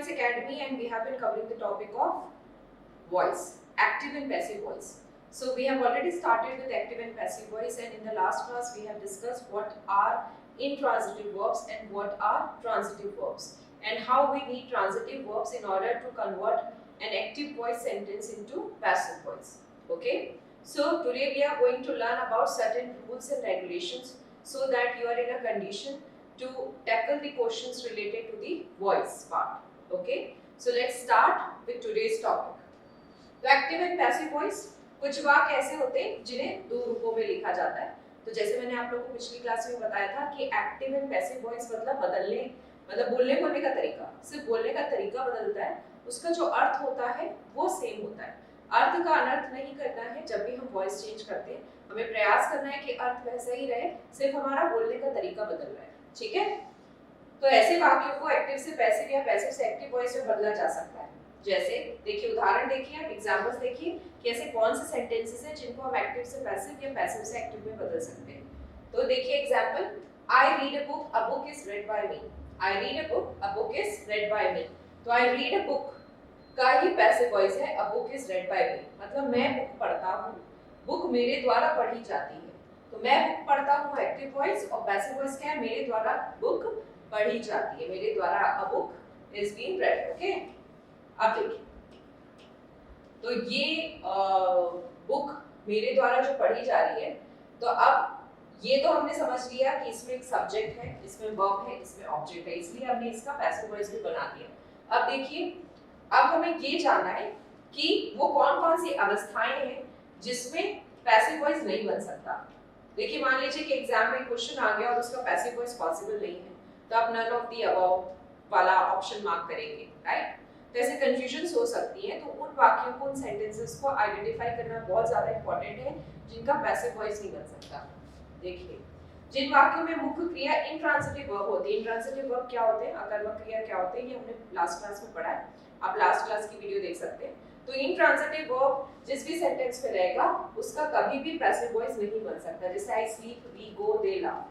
Academy and we have been covering the topic of voice, active and passive voice. So we have already started with active and passive voice, and in the last class we have discussed what are intransitive verbs and what are transitive verbs, and how we need transitive verbs in order to convert an active voice sentence into passive voice. Okay, so today we are going to learn about certain rules and regulations so that you are in a condition to tackle the questions related to the voice part. Okay, so let's start with today's topic. तो active and passive voice, कुछ वाक्य ऐसे होते हैं जिन्हें दो रूपों में लिखा जाता है. तो जैसे मैंने आप लोगों को पिछली क्लास में बताया था कि एक्टिव एंड पैसिव वॉइस मतलब बदलने, मतलब बोलने का तरीका, सिर्फ बोलने का तरीका बदलता है, उसका जो अर्थ होता है वो सेम होता है. अर्थ का अनर्थ नहीं करना है. जब भी हम वॉइस चेंज करते हैं हमें प्रयास करना है कि अर्थ वैसा ही रहे, सिर्फ हमारा बोलने का तरीका बदल रहा है. ठीक है, तो ऐसे वाक्यों को एक्टिव से पैसिव या पैसिव से एक्टिव वॉइस में बदला जा सकता है. जैसे देखिए, उदाहरण देखिए, आप एग्जांपल्स देखिए कि ऐसे कौन से सेंटेंसेस हैं जिनको हम एक्टिव से पैसिव या पैसिव से एक्टिव में बदल सकते हैं. तो देखिए example, I read a book is read by me. I read a book is read by me. तो आई रीड अ बुक का ही पैसिव वॉइस है, a book is read by me, मतलब मैं बुक पढ़ता हूं, बुक मेरे द्वारा पढ़ी जाती है. तो मैं बुक पढ़ता हूं एक्टिव वॉइस, और पैसिव वॉइस क्या है, मेरे द्वारा बुक पढ़ी जाती है, मेरे द्वारा अ book is being red. Okay, अब देखिए, तो ये बुक मेरे द्वारा जो पढ़ी जा रही है, तो अब ये तो हमने समझ लिया कि इसमें एक सब्जेक्ट है, इसमें वर्ब है, इसमें ऑब्जेक्ट है, इसलिए हमने इसका पैसिव वॉइस भी बना दिया. अब देखिए, अब हमें ये जानना है कि वो कौन कौन सी अवस्थाएं हैं जिसमें पैसिव वॉइस नहीं बन सकता. देखिए, मान लीजिए कि एग्जाम में क्वेश्चन आ गया और उसका पैसिव वॉइस पॉसिबल नहीं है, तो आप नन ऑफ द अबव वाला ऑप्शन मार्क करेंगे, राइट. तो ऐसे कंफ्यूजन्स हो सकती हैं, तो उन वाक्यों को, उन सेंटेंसेस को आइडेंटिफाई करना बहुत ज़्यादा इंपॉर्टेंट है जिनका पैसिव वॉइस नहीं बन सकता. देखिए, जिन वाक्यों में मुख्य क्रिया इंट्रांसिटिव वर्ब होती है. इंट्रांसिटिव वर्ब क्या होते हैं, अकर्मक क्रिया क्या होते हैं, ये हमने लास्ट क्लास में पढ़ा है, आप लास्ट क्लास की वीडियो देख सकते हैं. तो इंट्रांसिटिव वर्ब जिस भी सेंटेंस में रहेगा उसका कभी भी पैसिव वॉइस नहीं बन सकता. जैसे आई स्लीप, वी गो, दे लाव.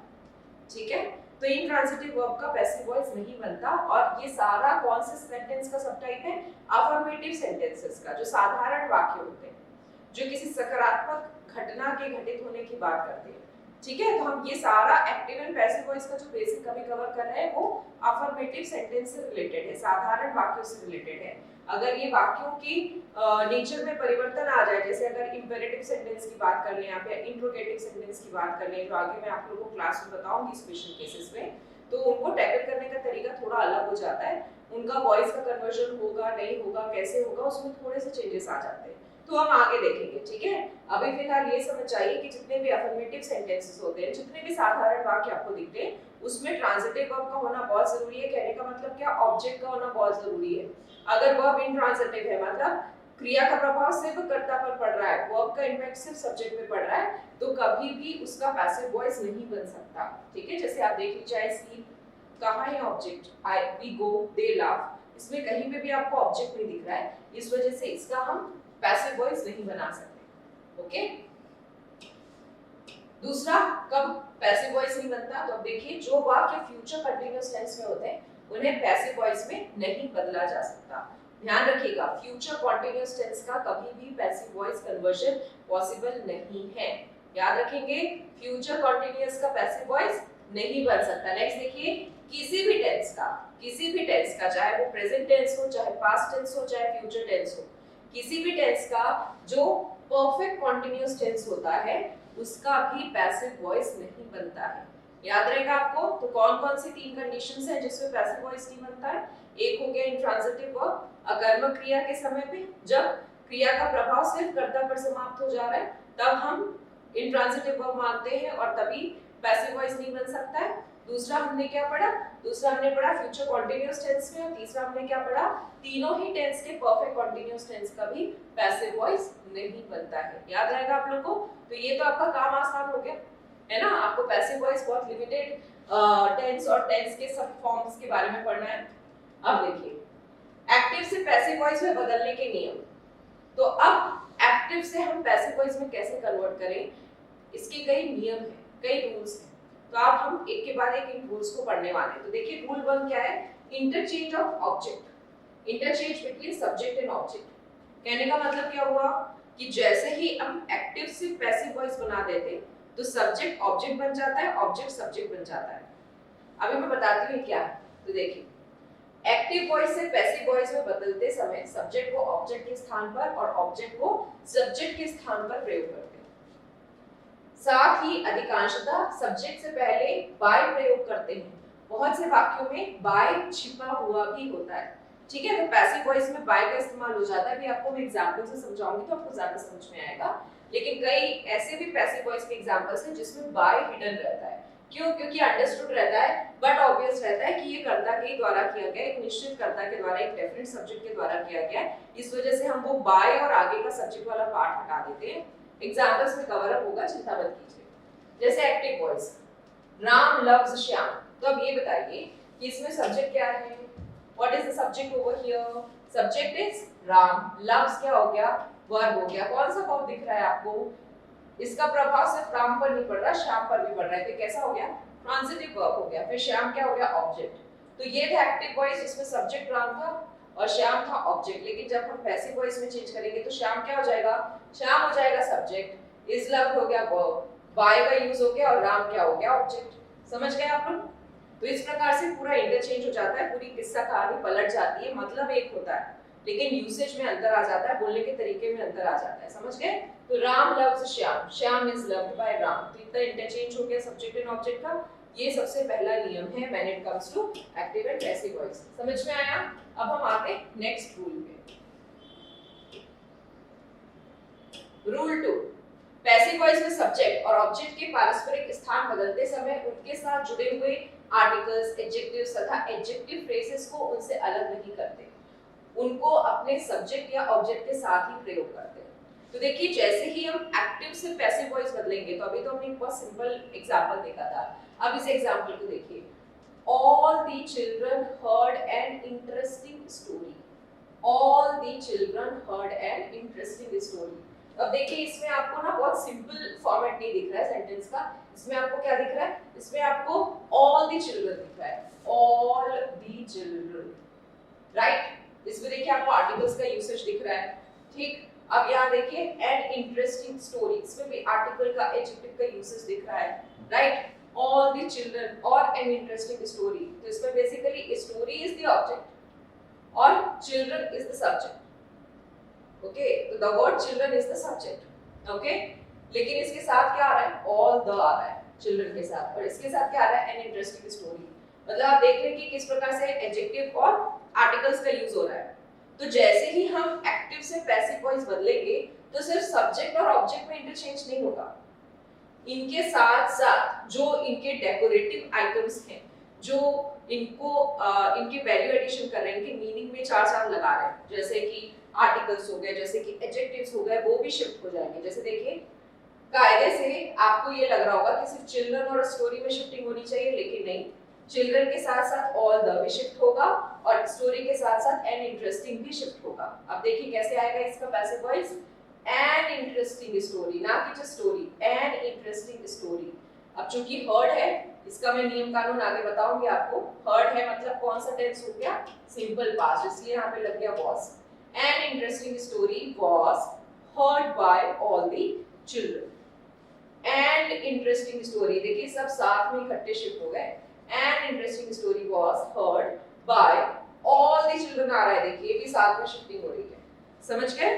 ठीक है, तो इंट्रांसिटिव वर्ब का पैसिव वॉइस नहीं बनता. और ये सारा कौन से सेंटेंस का सब टाइप है, अफर्मेटिव सेंटेंसेस का, जो साधारण वाक्य होते हैं, जो किसी सकारात्मक घटना के घटित होने की बात करते हैं. ठीक है, तो हम ये सारा एक्टिव एंड पैसिव वॉइस का जो बेसिक कभी कवर कर रहे हैं वो अफर्मेटिव सेंटेंस से रिलेटेड है, साधारण वाक्यों से रिलेटेड है. अगर ये वाक्यों की नेचर में परिवर्तन आ जाए, जैसे अगर इंपेरेटिव सेंटेंस की बात कर लें आप या इंट्रोगेटिव सेंटेंस की बात कर लें, जो आगे मैं आप लोगों को क्लास में बताऊंगी स्पेशल केसेस में, तो उनको टैकल करने का तरीका थोड़ा अलग हो जाता है. उनका वॉइस का कन्वर्जन होगा नहीं होगा, कैसे होगा, उसमें थोड़े से चेंजेस आ जाते हैं. तो हम आगे देखेंगे. ठीक है, अभी फिलहाल ये समझ जाइए कि जितने भी अफर्मेटिव सेंटेंसेस होते हैं, जितने भी साधारण वाक्य आपको दिखते हैं, उसमें ट्रांजिटिव वर्ब का होना बहुत जरूरी है. कहने का मतलब क्या, ऑब्जेक्ट का होना बहुत जरूरी है. अगर वर्ब इंट्रांजिटिव है, मतलब क्रिया का प्रभाव सिर्फ कर्ता पर पड़ रहा है, वर्ब का इम्पैक्ट सिर्फ सब्जेक्ट पे पड़ रहा है, तो कभी भी उसका पैसिव वॉइस नहीं बन सकता. ठीक है, जैसे आप देख लीजिए, आई स्लीप, कहाँ है ऑब्जेक्ट, आई वी गो, दे लाव, इसमें कहीं पे भी आपको ऑब्जेक्ट नहीं दिख रहा है, इस वजह से इसका हम पैसिव वॉइस नहीं बना सकते. ओके, दूसरा, कब पैसिव वॉइस नहीं बनता, तो अब देखिए, जो वाक्य फ्यूचर कंटीन्यूअस टेंस में होते हैं उन्हें पैसिव वॉइस में नहीं बदला जा सकता. ध्यान रखिएगा, फ्यूचर कंटीन्यूअस टेंस का कभी भी पैसिव वॉइस कन्वर्जन पॉसिबल नहीं है. याद रखेंगे, फ्यूचर कंटीन्यूअस का पैसिव वॉइस नहीं बन सकता. नेक्स्ट देखिए, किसी भी टेंस का, चाहे वो प्रेजेंट टेंस हो, चाहे पास्ट टेंस हो, चाहे फ्यूचर टेंस हो, किसी भी टेंस का जो परफेक्ट कंटीन्यूअस टेंस होता है उसका भी पैसिव वॉइस नहीं बनता है. याद रहेगा आपको. तो कौन कौन सी तीन कंडीशंस हैं जिसमें पैसिव वॉइस नहीं बनता है. एक हो गया इंट्रांजिटिव वर्ब, अकर्मक क्रिया के समय पे जब क्रिया का प्रभाव सिर्फ कर्ता पर समाप्त हो जा रहा है, तब हम इंट्रांजिटिव वर्ब मानते हैं और तभी पैसिव वॉइस नहीं बन सकता है. दूसरा हमने क्या पढ़ा, फ्यूचर कंटीन्यूअस टेंस में, और तीसरा हमने क्या पढ़ा, तीनों ही टेंस के परफेक्ट कंटीन्यूअस टेंस का भी पैसिव वॉइस नहीं बनता है. याद रहेगा आप लोगों को. तो ये तो आपका काम आसान हो गया है ना. आपको पैसिव वॉइस बहुत लिमिटेड टेंस और टेंस के सब फॉर्म्स के बारे में पढ़ना है. अब देखिए, एक्टिव से पैसिव वॉइस में बदलने के नियम. तो अब एक्टिव से हम पैसिव वॉइस में कैसे कन्वर्ट करें, इसके कई नियम हैं, कई रूल्स हैं. तो आप हम एक के बाद एक इन रूल्स को पढ़ने वाले हैं. तो देखिए, रूल 1 क्या है, interchange of object. Interchange between subject and object. कहने का मतलब क्या हुआ कि जैसे ही हम एक्टिव से पैसिव वॉइस बना देते तो सब्जेक्ट ऑब्जेक्ट बन जाता है, ऑब्जेक्ट सब्जेक्ट बन जाता है। अभी मैं बताती हूँ क्या है। तो देखिए, एक्टिव वॉइस से पैसिव वॉइस में बदलते समय सब्जेक्ट को ऑब्जेक्ट के स्थान पर और ऑब्जेक्ट को सब्जेक्ट के स्थान पर प्रयोग करते हैं। साथ ही अधिकांशतः सब्जेक्ट से पहले बाय प्रयोग करते हैं। बहुत से वाक्यों में बाय छिपा हुआ भी होता है। ठीक है, तो पैसिव वॉइस में बाय का इस्तेमाल हो जाता है। अभी आपको मैं एग्जांपल से समझाऊंगी तो आपको ज्यादा समझ में आएगा। लेकिन कई ऐसे भी पैसिव वॉइस के एग्जांपल्स हैं जिसमें बाय हिडन रहता है। क्यों? क्योंकि अंडरस्टूड रहता है बट ऑब्वियस रहता है कि ये कर्ता के द्वारा किया गया, एक निश्चित कर्ता के द्वारा, एक डेफिनेट सब्जेक्ट के द्वारा किया गया। इस वजह से हम वो बाय और आगे का सब्जेक्ट वाला पार्ट हटा देते हैं। एग्जांपल्स में कवर अप होगा, चिंता मत कीजिए। जैसे active voice, Ram loves Shyam. तो अब ये बताइए कि इसमें सब्जेक्ट क्या है? What is the subject over here? Subject is Ram, loves क्या हो गया? वर्ब हो गया। कौन सा वर्ब दिख रहा है आपको? इसका प्रभाव सिर्फ राम पर नहीं पड़ रहा, श्याम पर भी पड़ रहा है। तो कैसा हो गया? ट्रांजिटिव वर्ब हो गया। फिर श्याम क्या हो गया? ऑब्जेक्ट। तो ये था एक्टिव वॉइस जिसमें सब्जेक्ट राम था और श्याम था ऑब्जेक्ट। लेकिन जब हम पैसिव वॉइस में चेंज करेंगे तो श्याम क्या हो जाएगा? श्याम हो जाएगा सब्जेक्ट, इज लव्ड हो गया वर्ब, बाय का यूज हो गया और राम क्या हो गया? ऑब्जेक्ट। समझ गए आप लोग? तो इस प्रकार से पूरा इंटरचेंज हो जाता है, पूरी किस्सा कहानी पलट जाती है। मतलब एक होता है लेकिन यूसेज में अंतर आ जाता है, बोलने के तरीके में अंतर आ जाता है। समझ गए? तो Ram loves Shyam, Shyam is loved by Ram. तो इतना इंटरचेंज हो गया सब्जेक्ट एंड ऑब्जेक्ट का। ये सबसे पहला नियम है when it comes to active and passive voice. समझ में आया? अब हम आते हैं नेक्स्ट रूल पे। रूल 2, पैसिव वॉइस में सब्जेक्ट और ऑब्जेक्ट के पारस्परिक स्थान बदलते समय उनके साथ जुड़े हुए आर्टिकल्स, एडजेक्टिव्स तथा एडजेक्टिव फ्रेजेस को उनसे अलग नहीं करते, उनको अपने सब्जेक्ट या ऑब्जेक्ट के साथ ही प्रयोग करते हैं। तो देखिए, जैसे ही हम एक्टिव से पैसिव वॉइस बदलेंगे, तो अभी तो हमने एक बहुत सिंपल एग्जांपल देखा था। अब इस एग्जांपल को देखिए, all the children heard N interesting story. All the children heard N interesting story. अब देखिए, इसमें आपको ना बहुत सिंपल फॉर्मेट नहीं दिख रहा है सेंटेंस का। इसमें आपको क्या दिख रहा है? इसमें आपको ऑल द चिल्ड्रन दिख रहा है, ऑल द चिल्ड्रन, राइट? इसमें देखिए आपको आर्टिकल्स का यूसेज दिख रहा है। ठीक, अब यहाँ देखिए एन इंटरेस्टिंग स्टोरी, इसमें भी आर्टिकल का, एडजेक्टिव का यूसेज दिख रहा है, राइट? ऑल द चिल्ड्रन और एन इंटरेस्टिंग स्टोरी। तो इसमें basically story is the object और children is the subject. Okay, तो the word children is the subject. Okay, लेकिन इसके साथ क्या आ रहा है? ऑल द आ रहा है चिल्ड्रन के साथ, और इसके साथ क्या आ रहा है? N interesting story. मतलब आप देख रहे हैं कि किस प्रकार से एडजेक्टिव और आर्टिकल्स का यूज हो रहा है। तो जैसे ही हम एक्टिव से पैसिव वॉइस बदलेंगे तो सिर्फ सब्जेक्ट और ऑब्जेक्ट में इंटरचेंज नहीं होगा, इनके साथ साथ जो इनके डेकोरेटिव आइटम्स हैं, जो इनको इनके वैल्यू एडिशन कर रहे हैं, इनके मीनिंग में चार चांद लगा रहे हैं, जैसे कि आर्टिकल्स हो गए, जैसे कि एडजेक्टिव्स हो गए, वो भी शिफ्ट हो जाएंगे। जैसे देखिए, कायदे से आपको ये लग रहा होगा कि सिर्फ चिल्ड्रन और स्टोरी में शिफ्टिंग होनी चाहिए, लेकिन नहीं, चिल्ड्रन के साथ साथ ऑल द भी शिफ्ट होगा और स्टोरी के साथ साथ एन इंटरेस्टिंग भी शिफ्ट होगा। अब देखिए कैसे आएगा इसका passive voice, N interesting story, ना कि just story, N interesting story. अब चूंकि हर्ड है, इसका मैं नियम कानून आगे बताऊंगी आपको। हर्ड है मतलब कौन सा टेंस हो गया? सिंपल पास्ट, इसलिए यहाँ पे लग गया was। An interesting story was heard by all the children. And interesting story, देखिए सब साथ में इकट्ठे शिफ्ट हो गए। An interesting story was heard by all the children आ रहा है, देखिए भी साथ में शिफ्टिंग हो रही है। समझ गए?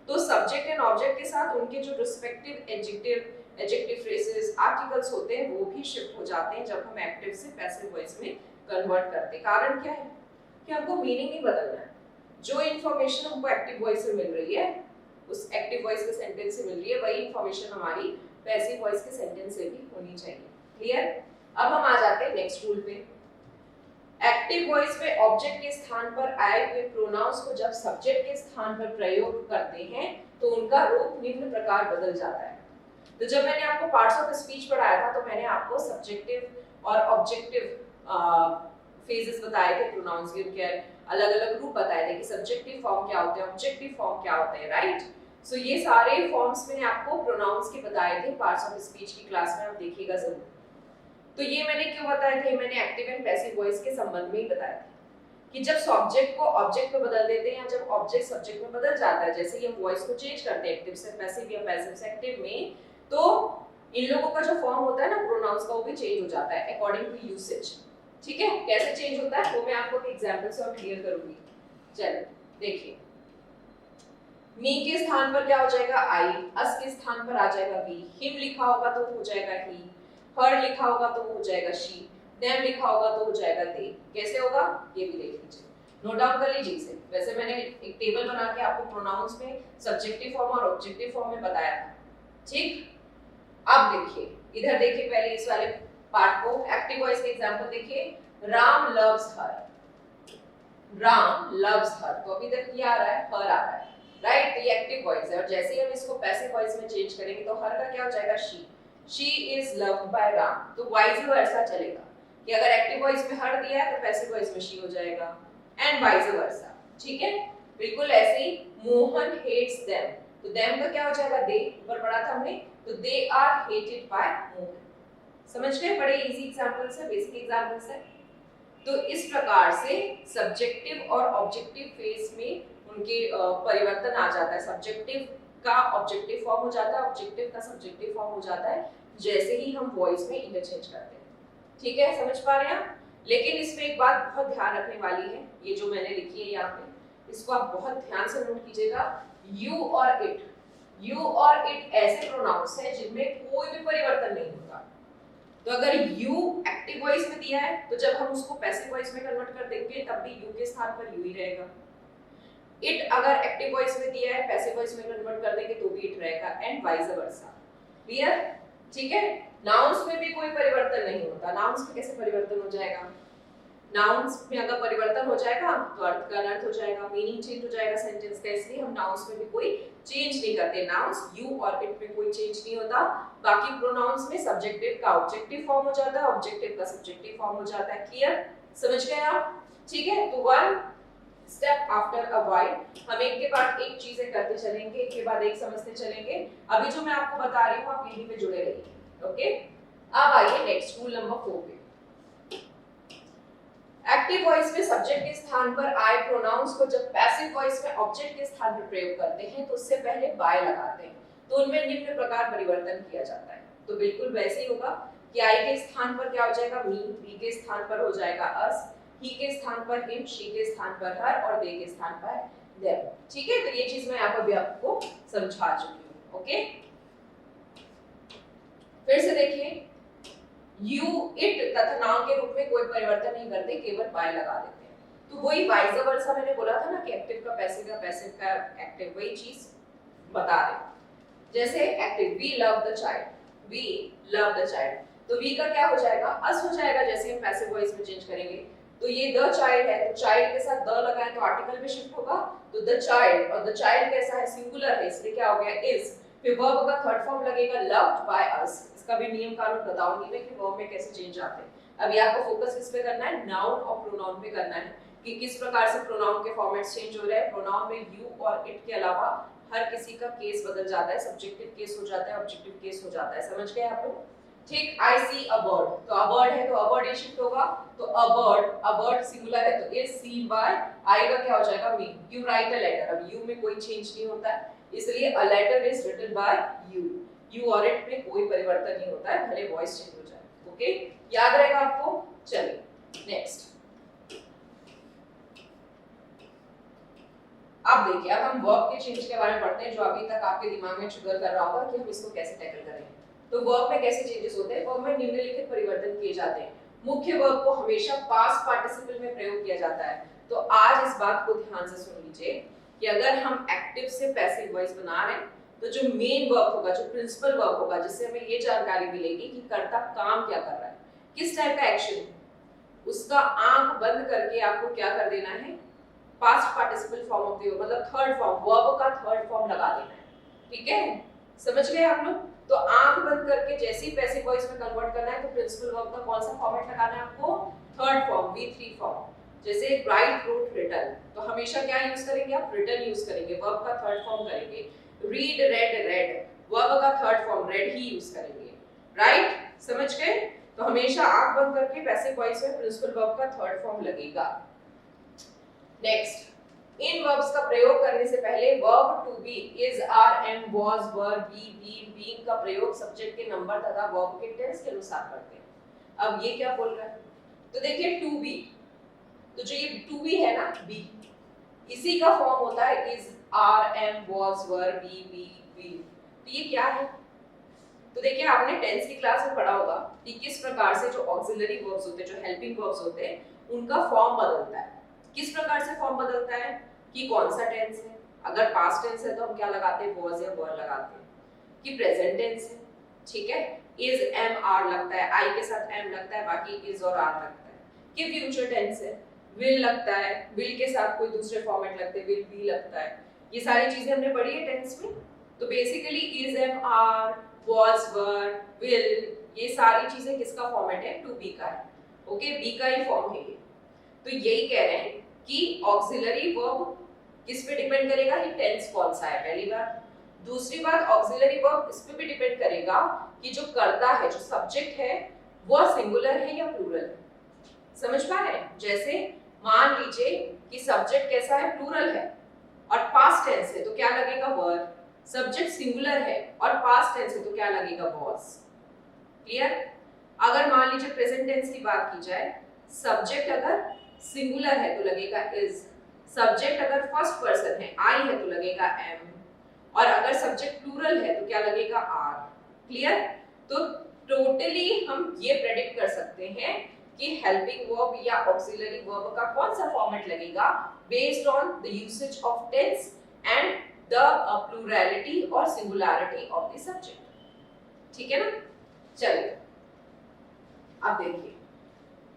तो सब्जेक्ट एंड ऑब्जेक्ट के साथ उनके जो रिस्पेक्टिव एडजेक्टिव फ्रेजेस, आर्टिकल्स होते हैं, वो भी शिफ्ट हो जाते हैं जब हम एक्टिव से पैसिव वॉइस में कन्वर्ट करते हैं। कारण क्या है? कि हमको मीनिंग नहीं बदलना है। जो इन्फॉर्मेशन हमको एक्टिव वॉइस से मिल रही है, उस एक्टिव वॉइस के सेंटेंस से मिल रही है, वही इन्फॉर्मेशन हमारी पैसिव वॉइस के सेंटेंस से भी होनी चाहिए। क्लियर? अब हम आ जाते हैं नेक्स्ट रूल पे। एक्टिव वॉइस में ऑब्जेक्ट के स्थान पर आए हुए प्रोनाउंस को जब सब्जेक्ट के स्थान पर प्रयोग करते हैं तो उनका रूप निम्न प्रकार बदल जाता है। तो जब मैंने आपको पार्ट्स ऑफ स्पीच पढ़ाया था तो मैंने आपको सब्जेक्टिव और ऑब्जेक्टिव फेजेस बताए थे प्रोनाउंस के, उनके अलग-अलग रूप बताए थे कि सब्जेक्टिव फॉर्म क्या होते हैं, ऑब्जेक्टिव फॉर्म क्या होते हैं, राइट? सो ये सारे फॉर्म्स मैंने आपको प्रोनाउंस के बताए थे पार्ट्स ऑफ स्पीच की क्लास में, आप देखिएगा जरूर। तो ये मैंने क्यों बताए थे? मैंने एक्टिव एंड पैसिव वॉइस के संबंध में ही बताया था कि जब सब्जेक्ट को ऑब्जेक्ट में बदल देते हैं या जब ऑब्जेक्ट सब्जेक्ट में बदल जाता है, जैसे कि हम वॉइस को चेंज करते हैं एक्टिव से पैसिव या पैसिव से एक्टिव में, तो इन लोगों का जो फॉर्म होता है ना प्रोनाउंस का, वो भी चेंज हो जाता है अकॉर्डिंग टू यूसेज। ठीक है, कैसे चेंज होता है वो मैं आपको एक एग्जांपल से और क्लियर करूंगी। चलिए देखिए, मी के स्थान पर क्या हो जाएगा आई, अस के स्थान पर आ जाएगा वी, हिम लिखा होगा तो हो जाएगा ही, हर लिखा होगा तो हो जाएगा शी, देम लिखा होगा तो हो जाएगा दे। कैसे होगा ये भी देख लीजिए, नोट डाउन कर लीजिए इसे। वैसे मैंने एक टेबल बना के आपको प्रोनाउंस में सब्जेक्टिव फॉर्म और ऑब्जेक्टिव फॉर्म में बताया था। ठीक, अब देखिए इधर देखिए, पहले इस वाले पार्ट को एक्टिव वॉइस के एग्जांपल देखिए, Ram loves her, Ram loves her, तो अभी तक क्या आ रहा है, हर आ रहा है, राइट। ये एक्टिव वॉइस है, और जैसे ही हम इसको पैसिव वॉइस में चेंज करेंगे तो हर का क्या हो जाएगा, she is loved by Ram. तो वाइस वर्सा चलेगा कि अगर एक्टिव वॉइस में हर दिया है तो पैसिव वॉइस में शी हो जाएगा, एंड वाइस वर्सा। ठीक है, बिल्कुल ऐसे ही मोहन हेट्स देम, तो देम का क्या हो जाएगा, दे, ऊपर पढ़ा था हमने, तो they are hated by Mohan. समझ गए, बड़े इजी एग्जांपल्स है, बेसिक एग्जांपल्स है। तो इस प्रकार से सब्जेक्टिव और ऑब्जेक्टिव फेस में उनके परिवर्तन आ जाता है, सब्जेक्टिव का ऑब्जेक्टिव फॉर्म हो जाता है, ऑब्जेक्टिव का सब्जेक्टिव फॉर्म हो जाता है, जैसे ही हम वॉइस में इंटरचेंज करते हैं। ठीक है, समझ पा रहे हैं आप? लेकिन इसमें एक बात बहुत ध्यान रखने वाली है, ये जो मैंने लिखी है यहाँ पे, इसको आप बहुत ध्यान से नोट कीजिएगा। यू और इट, यू और इट ऐसे प्रोनाउंस हैं जिनमें कोई भी परिवर्तन नहीं होता। तो अगर यू एक्टिव वॉइस में दिया है तो जब हम उसको पैसिव वॉइस में कन्वर्ट कर देंगे तब भी यू के स्थान पर यू ही रहेगा। इट अगर एक्टिव वॉइस में दिया है पैसिव वॉइस में कन्वर्ट कर देंगे तो भी इट रहेगा, एंड वाइस वर्सा। क्लियर? ठीक है, नाउन्स में भी कोई परिवर्तन नहीं होता। नाउन्स में कैसे परिवर्तन हो जाएगा, नाउन्स में अगर परिवर्तन हो जाएगा तो अर्थ का अनर्थ हो जाएगा, मीनिंग चेंज हो जाएगा सेंटेंस का, इसलिए हम नाउन्स में भी कोई चेंज नहीं करते। नाउन्स यू और इट में कोई चेंज नहीं होता। बाकी प्रोनाउंस में सब्जेक्टिव का ऑब्जेक्टिव फॉर्म हो जाता है, ऑब्जेक्टिव का सब्जेक्टिव फॉर्म हो जाता है। क्लियर? समझ गए आप? ठीक है, तो one step after a while हम एक के बाद एक चीजें करते चलेंगे, एक के बाद एक समझते चलेंगे। अभी जो मैं आपको बता रही हूँ आप यहीं पे जुड़े रहिए। ओके, अब आइए नेक्स्ट रूल नंबर 4 पे। एक्टिव वॉइस में सब्जेक्ट के स्थान पर आई प्रोनाउंस को जब पैसिव वॉइस में ऑब्जेक्ट के स्थान पर प्रयोग करते हैं तो उससे पहले बाय लगाते हैं, तो उनमें निम्न प्रकार परिवर्तन किया जाता है। तो बिल्कुल वैसे ही होगा कि आई के स्थान पर क्या हो जाएगा, मी, बी के स्थान पर हो जाएगा अस, ही के स्थान पर हिम, शी के स्थान पर हर और दे के स्थान पर देम। ठीक है, तो ये चीज मैं यहाँ पर भी आपको समझा चुकी हूँ। ओके, फिर से देखिए, यू इट तथा नाउन के रूप में कोई परिवर्तन नहीं करते, केवल बाय लगा देते हैं। तो वही वाइस वर्सा मैंने बोला था ना कि एक्टिव का पैसिव का एक्टिव, वही चीज बता रहे। जैसे active, we love the child, we love the child, तो वी का क्या हो जाएगा, अस हो जाएगा जैसे हम पैसिव वॉइस में चेंज करेंगे। तो ये द चाइल्ड है, तो चाइल्ड के साथ द लगाए तो आर्टिकल में शिफ्ट होगा, तो द चाइल्ड, और द चाइल्ड कैसा है, सिंगुलर है, इसलिए क्या हो गया, इज। फिर वर्ब का थर्ड फॉर्म लगेगा लव्ड बाय अस, इसका भी नियम कानून बताऊंगी मैं कि वर्ब में कैसे चेंज आते हैं। अभी आपको फोकस किस पे करना है, नाउन और प्रोनाउन पे करना है कि किस प्रकार से प्रोनाउन के फॉर्मेट्स चेंज हो रहे हैं। प्रोनाउन में यू और इट के अलावा हर किसी का केस बदल जाता है, सब्जेक्टिव केस हो जाता है, ऑब्जेक्टिव केस हो जाता है। समझ गए आप लोग? ठीक, आई सी अ बर्ड, तो अ बर्ड है तो अ बर्ड ये शिफ्ट होगा, तो अ बर्ड सिंगुलर है तो इज सीन बाय, आई का क्या हो जाएगा, me. You write a letter, अब यू में कोई चेंज नहीं होता है, इसलिए a letter is written by you. You और इट में कोई परिवर्तन नहीं होता है, भले वॉइस चेंज हो जाए। ओके, याद रहेगा आपको? चलिए नेक्स्ट, अब देखिए, अब हम वर्ब के चेंज के बारे में पढ़ते हैं, जो अभी तक आपके दिमाग में ट्रिगर कर रहा होगा कि हम इसको कैसे टैकल करेंगे। तो वर्ब में कैसे चेंजेस होते हैं, वर्ब में निम्नलिखित परिवर्तन किए जाते हैं। मुख्य वर्ब को हमेशा पास्ट पार्टिसिपल में प्रयोग किया जाता है। तो आज इस बात को ध्यान से सुन लीजिए कि अगर हम एक्टिव से पैसिव वॉइस बना रहे हैं तो जो मेन वर्ब होगा, जो प्रिंसिपल वर्ब होगा, जिससे हमें ये जानकारी मिलेगी कि कर्ता काम क्या कर रहा है, किस टाइप का एक्शन है, उसका आंख बंद करके आपको क्या कर देना है, past participle form of the verb, मतलब थर्ड फॉर्म, वर्ब का थर्ड फॉर्म लगा देना है। ठीक है, समझ गए आप लोग? तो आंख बंद करके जैसे ही पैसिव वॉइस में कन्वर्ट करना है तो प्रिंसिपल वर्ब का कौन सा फॉर्मेट लगाना है आपको, थर्ड फॉर्म, V3 फॉर्म। जैसे राइट, रोट, रिटन, तो हमेशा क्या यूज करेंगे आप, रिटन यूज करेंगे, वर्ब का थर्ड फॉर्म करेंगे। रीड, रेड, रेड, वर्ब का थर्ड फॉर्म, रेड ही यूज करेंगे। राइट, समझ गए? तो हमेशा आंख बंद करके पैसिव वॉइस में प्रिंसिपल वर्ब का थर्ड फॉर्म लगेगा। नेक्स्ट, इन वर्ब्स का प्रयोग करने से पहले verb to be, is, are, am, was, were, be, been, being का प्रयोग सब्जेक्ट के नंबर तथा वर्ब के टेंस के अनुसार करते हैं। अब ये क्या बोल रहा है, तो देखिए टू बी, तो जो ये टू बी है ना, बी, इसी का फॉर्म होता है is, are, am, was, were, be, been. तो ये क्या है, तो देखिए आपने टेंस की क्लास में पढ़ा होगा कि किस प्रकार से जो ऑक्सिलरी वर्ब्स होते हैं, जो हेल्पिंग वर्ब्स होते हैं, उनका फॉर्म बदलता है। किस प्रकार से फॉर्म बदलता है कि कौन सा टेंस है, अगर पास्ट टेंस है तो हम क्या लगाते हैं, वाज या वर लगाते हैं, कि प्रेजेंट टेंस है, ठीक है, इज, एम, आर लगता है, आई के साथ एम लगता है, बाकी इज और आर लगता है, कि फ्यूचर टेंस है, विल लगता है, विल के साथ कोई दूसरे फॉर्मेट लगते हैं, विल बी लगता है, ये सारी चीजें हमने पढ़ी है टेंस में। तो basically is, am, are, was, were, will, ये सारी चीजें किसका फॉर्मेट है, टू बी का है, ओके, बी का ही फॉर्म है ये। तो यही कह रहे हैं कि ऑक्सिलरी वर्ब किस पे डिपेंड करेगा कि टेंस कौन सा है, पहली बात। दूसरी बात, ऑक्सिलरी वर्ब इस पे भी डिपेंड करेगा कि जो करता है, जो सब्जेक्ट है, वो सिंगुलर है या प्लूरल है। समझ पा रहे हैं, जैसे मान लीजिए कि सब्जेक्ट कैसा है, प्लूरल है और पास्ट टेंस है तो क्या लगेगा, वर। सब्जेक्ट सिंगुलर है और पास्ट टेंस है तो क्या लगेगा, वाज। क्लियर। अगर मान लीजिए प्रेजेंट टेंस की बात की जाए, सब्जेक्ट अगर सिंगुलर है तो लगेगा इज, सब्जेक्ट अगर फर्स्ट पर्सन है, आई है, तो लगेगा एम, और अगर सब्जेक्ट प्लूरल है तो क्या लगेगा, आर। क्लियर। तो टोटली हम ये प्रेडिक्ट कर सकते हैं कि हेल्पिंग वर्ब या ऑक्सिलरी वर्ब का कौन सा फॉर्मेट लगेगा based on the usage of tense and the plurality और सिंगुलैरिटी ऑफ द सब्जेक्ट। ठीक है ना। चलिए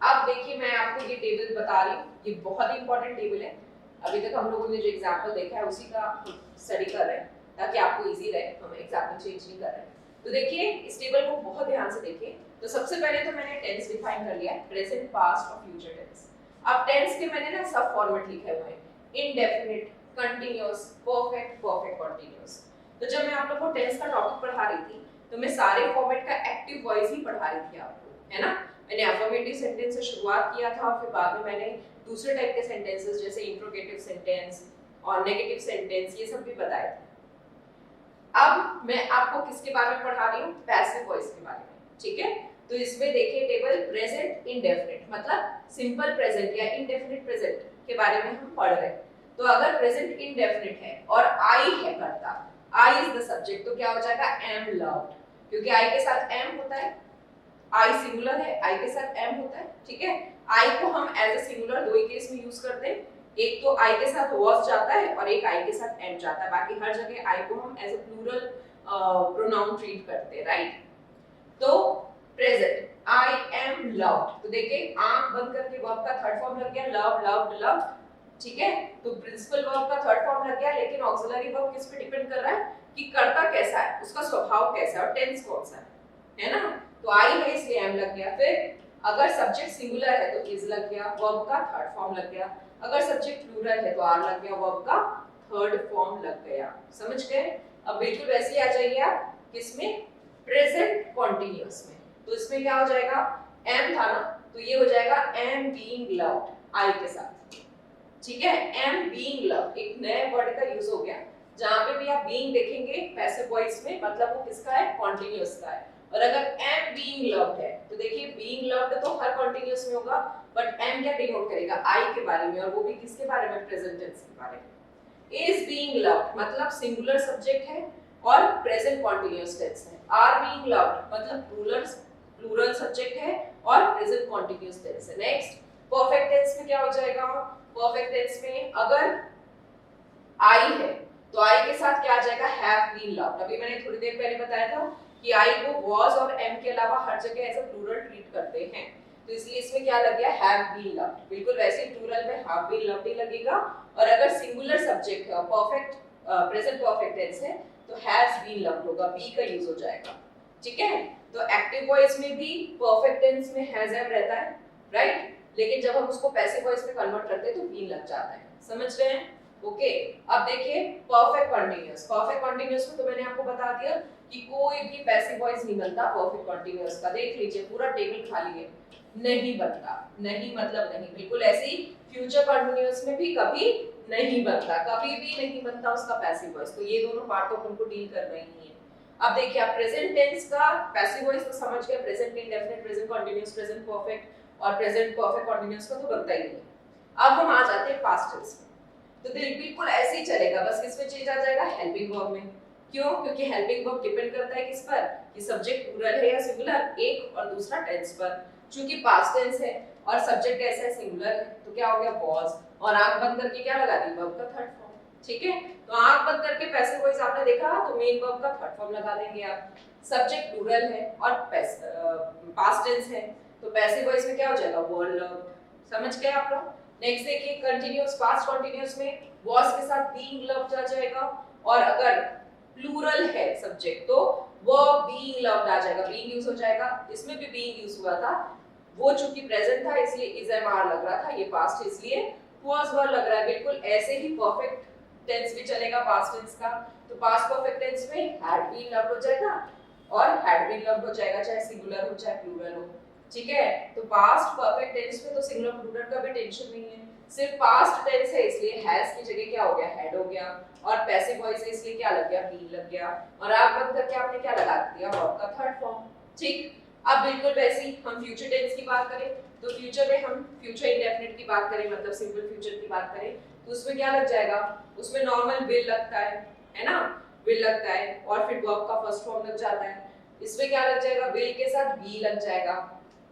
अब देखिए मैं आपको ये टेबल बता रही हूँ, ये बहुत ही इंपॉर्टेंट टेबल है। अभी तक हम लोगों ने जो एग्जाम्पल देखा है उसी का स्टडी कर रहे हैं ताकि आपको इजी रहे, हम एग्जाम्पल चेंज नहीं कर रहे हैं। तो देखिए इस टेबल को बहुत ध्यान से देखिए। तो सबसे पहले तो मैंने टेंस डिफाइन कर लिया है, प्रेजेंट, पास्ट और फ्यूचर टेंस। अब टेंस के मैंने ना सब फॉर्मेट लिखे हुए हैं, indefinite, continuous, perfect, perfect continuous. तो जब मैं आप लोगों को टेंस का टॉपिक पढ़ा रही थी तो मैं सारे फॉर्मेट का एक्टिव वॉइस ही पढ़ा रही थी आपको, है ना। मैंने अफर्मेटिव सेंटेंस से शुरुआत किया था और फिर बाद में मैंने दूसरे टाइप के सेंटेंसेस जैसे इंट्रोगेटिव सेंटेंस और नेगेटिव सेंटेंस ये सब भी बताए थे। अब मैं आपको किसके बारे में पढ़ा रही हूँ, पैसिव वॉइस के बारे में। ठीक है। तो इसमें देखिए टेबल प्रेजेंट इंडेफिनिट मतलब सिंपल प्रेजेंट या इंडेफिनिट प्रेजेंट के बारे में हम पढ़ रहे हैं। तो अगर प्रेजेंट इंडेफिनिट है और आई है करता, आई इज द सब्जेक्ट, तो क्या हो जाएगा, एम लव्ड, क्योंकि आई के साथ एम होता है, आई सिंगुलर है, आई के साथ एम होता है। ठीक है। आई को हम एज अ सिंगुलर दो ही केस में यूज करते हैं, एक तो आई के साथ वाज जाता है और एक आई के साथ एम जाता है, बाकी हर जगह आई को हम as a plural pronoun treat करते हैं, राइट। तो प्रेजेंट, आई एम लव्ड, तो देखिए आंख बंद करके वर्ब का थर्ड फॉर्म लग गया, लव, लव्ड, लव्ड। ठीक है। तो प्रिंसिपल वर्ब का थर्ड फॉर्म लग गया, लेकिन ऑक्सिलरी वर्ब किस पे डिपेंड कर रहा है कि करता कैसा है, उसका स्वभाव कैसा है और टेंस कौन सा है ना। तो आई है इसलिए एम लग गया। फिर अगर सब्जेक्ट सिंगुलर है तो इज लग गया, वर्ब का थर्ड फॉर्म लग गया। अगर सब्जेक्ट प्लूरल है तो आर लग गया, वर्ब का थर्ड फॉर्म लग गया। समझ गए। अब बिल्कुल वैसे ही आ जाइए आप किसमें, प्रेजेंट कॉन्टिन्यूअस में। तो इसमें क्या हो जाएगा, एम था ना, तो ये हो जाएगा एम बीइंग लव्ड आई के साथ। ठीक है। एम बीइंग लव्ड एक नए वर्ड का यूज हो गया, जहां पे भी आप बीइंग देखेंगे पैसिव वॉइस में मतलब वो किसका है, कॉन्टिन्यूअस का है। और अगर एम बीइंग लव्ड है तो देखिए बीइंग लव्ड तो हर कॉन्टिन्यूअस में होगा, बट एम क्या डिनोट करेगा, आई के बारे में, और वो भी किसके बारे में, प्रेजेंट टेंस के बारे में। इज बीइंग लव्ड मतलब सिंगुलर सब्जेक्ट है और प्रेजेंट कॉन्टिन्यूअस टेंस है। आर बीइंग लव्ड मतलब प्लूरल सब्जेक्ट है और प्रेजेंट कॉन्टिन्यूअस टेंस है। नेक्स्ट परफेक्ट टेंस में क्या हो जाएगा, परफेक्ट टेंस में अगर आई है तो आई के साथ क्या आ जाएगा, हैव बीन लव्ड। अभी मैंने थोड़ी देर पहले बताया था कि आई को वाज और एम के अलावा हर जगह एज अ प्लूरल ट्रीट करते हैं, तो इसलिए इसमें क्या लग गया, हैव बीन लव्ड। बिल्कुल वैसे ही प्लूरल में हैव बीन लव्ड ही लगेगा। और अगर सिंगुलर सब्जेक्ट है, परफेक्ट प्रेजेंट परफेक्ट टेंस है तो हैज बीन लव्ड होगा, बी का यूज हो जाएगा। ठीक है। तो एक्टिव वॉइस में भी परफेक्ट टेंस में हैज हैव रहता है, राइट, लेकिन जब हम उसको पैसिव वॉइस में कन्वर्ट करते हैं तो बीन लग जाता है। समझ रहे हैं। ओके। अब देखिए परफेक्ट कंटीन्यूअस, परफेक्ट कंटीन्यूअस में तो मैंने आपको बता दिया कि कोई भी पैसिव वॉइस नहीं बनता परफेक्ट कंटीन्यूअस का। देख लीजिए पूरा टेबल खाली है, नहीं बनता, नहीं मतलब नहीं, बिल्कुल ऐसी फ्यूचर कंटिन्यूअस में भी कभी नहीं बनता, कभी भी नहीं बनता उसका पैसिव वॉइस। तो ये दोनों पार्ट तो उनको डील करना ही है। अब देखिए आप प्रेजेंट टेंस का पैसिव वॉइस तो समझ गए, present indefinite, present continuous, present perfect और प्रेजेंट परफेक्ट कंटीन्यूअस का तो बनता ही नहीं। अब हम आ जाते हैं पास्ट टेंस में। तो बिल्कुल ऐसे ही चलेगा, बस किसमें चेंज आ जाएगा, हेल्पिंग वर्ब में। क्यों? क्योंकि हेल्पिंग वर्ब डिपेंड करता है किस पर, कि सब्जेक्ट प्लूरल है या सिंगुलर, एक और दूसरा टेंस पर। चूंकि पास्ट टेंस है और सब्जेक्ट कैसा है, सिंगुलर है, तो क्या हो गया, वाज, और आंख बंद करके क्या लगा दी, वर्ब का थर्ड फॉर्म। ठीक है, तो आंख बंद करके पैसिव वॉइस आपने देखा तो मेन वर्ब का थर्ड फॉर्म लगा देंगे आप। सब्जेक्ट प्लूरल है और पास्ट टेंस है, तो पैसिव वॉइस में क्या हो जाएगा, वर लव्ड। समझ गए आप लोग? नेक्स्ट देखिए कंटीन्यूअस, पास्ट कंटीन्यूअस में was के साथ being loved आ जाएगा, और अगर प्लूरल है सब्जेक्ट तो वो being loved आ जाएगा, being यूज हो जाएगा। इसमें भी being यूज हुआ था, वो चूंकि प्रेजेंट था इसलिए is am are लग रहा था, ये पास्ट है इसलिए was were लग रहा है। बिल्कुल ऐसे ही परफेक्ट टेंस भी चलेगा पास्ट टेंस का, तो पास्ट परफेक्ट टेंस में had been loved हो जाएगा और had been loved हो जाएगा, चाहे सिंगुलर हो चाहे प्लूरल हो। ठीक है, तो पास्ट परफेक्ट टेंस में तो सिंगुलर प्लूरल का भी टेंशन नहीं है, सिर्फ पास्ट टेंस है इसलिए हैज की जगह क्या हो गया, हैड हो गया, और पैसिव वॉइस है इसलिए क्या लग गया, बी लग गया, और आप बंद करके आपने क्या लगा दिया, वर्ब का थर्ड फॉर्म। ठीक, अब बिल्कुल वैसे ही हम फ्यूचर टेंस की बात करें तो फ्यूचर में हम फ्यूचर इंडेफिनिट की बात करें, मतलब सिंपल फ्यूचर की बात करें तो उसमें क्या लग जाएगा, उसमें नॉर्मल विल लगता है ना, विल लगता है और फिर वर्ब का फर्स्ट फॉर्म लग जाता है। इसमें क्या लग जाएगा, विल के साथ बी लग जाएगा,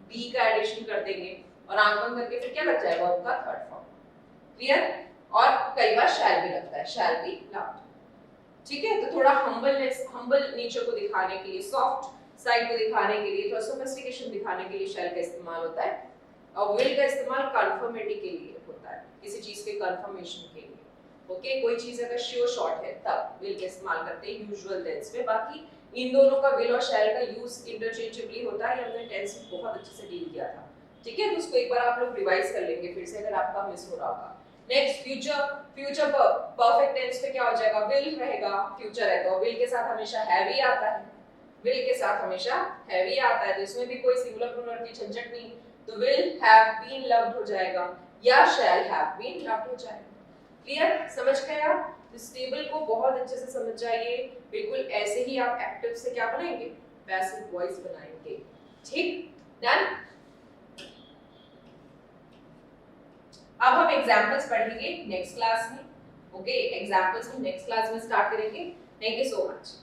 बी का एडिशन कर देंगे और आंख बंद करके फिर क्या लग जाएगा, वर्ब का थर्ड फॉर्म। क्लियर? और कई बार शैल भी लगता है, शैल बी लव्ड। ठीक है, तो थोड़ा हम्बलनेस, हम्बल नेचर को दिखाने के लिए, सॉफ्ट साइड को दिखाने के लिए, थोड़ा सोफिस्टिकेशन दिखाने के लिए शैल का इस्तेमाल होता है, और विल का इस्तेमाल कन्फर्मेटी के लिए होता है, किसी चीज के कंफर्मेशन के लिए। ओके, कोई चीज अगर श्योर शॉर्ट है तब विल का इस्तेमाल करते हैं यूजुअल टेंस में। बाकी इन दोनों का, विल और शैल का यूज इंटरचेंजेबली होता है, हमने टेंस में बहुत अच्छे से डील किया था। ठीक है, तो उसको एक बार आप लोग रिवाइज कर लेंगे फिर से अगर आपका मिस हो रहा होगा। Next future, future perfect tense पे क्या हो जाएगा, विल रहेगा, फ्यूचर है तो विल के साथ हमेशा हैव ही आता है, विल के साथ हमेशा हैव ही आता है, तो इसमें भी कोई सिंगुलर प्लूरल की झंझट नहीं, तो विल हैव बीन लव्ड हो जाएगा या शैल हैव बीन लव्ड हो जाएगा। क्लियर? समझ गए आप? इस टेबल को बहुत अच्छे से समझ जाइए, बिल्कुल ऐसे ही आप एक्टिव से क्या बनाएंगे, पैसिव वॉइस बनाएंगे। ठीक, डन। अब हम एग्जांपल्स पढ़ेंगे नेक्स्ट क्लास में। ओके, एग्जांपल्स हम नेक्स्ट क्लास में स्टार्ट करेंगे। Thank you so much.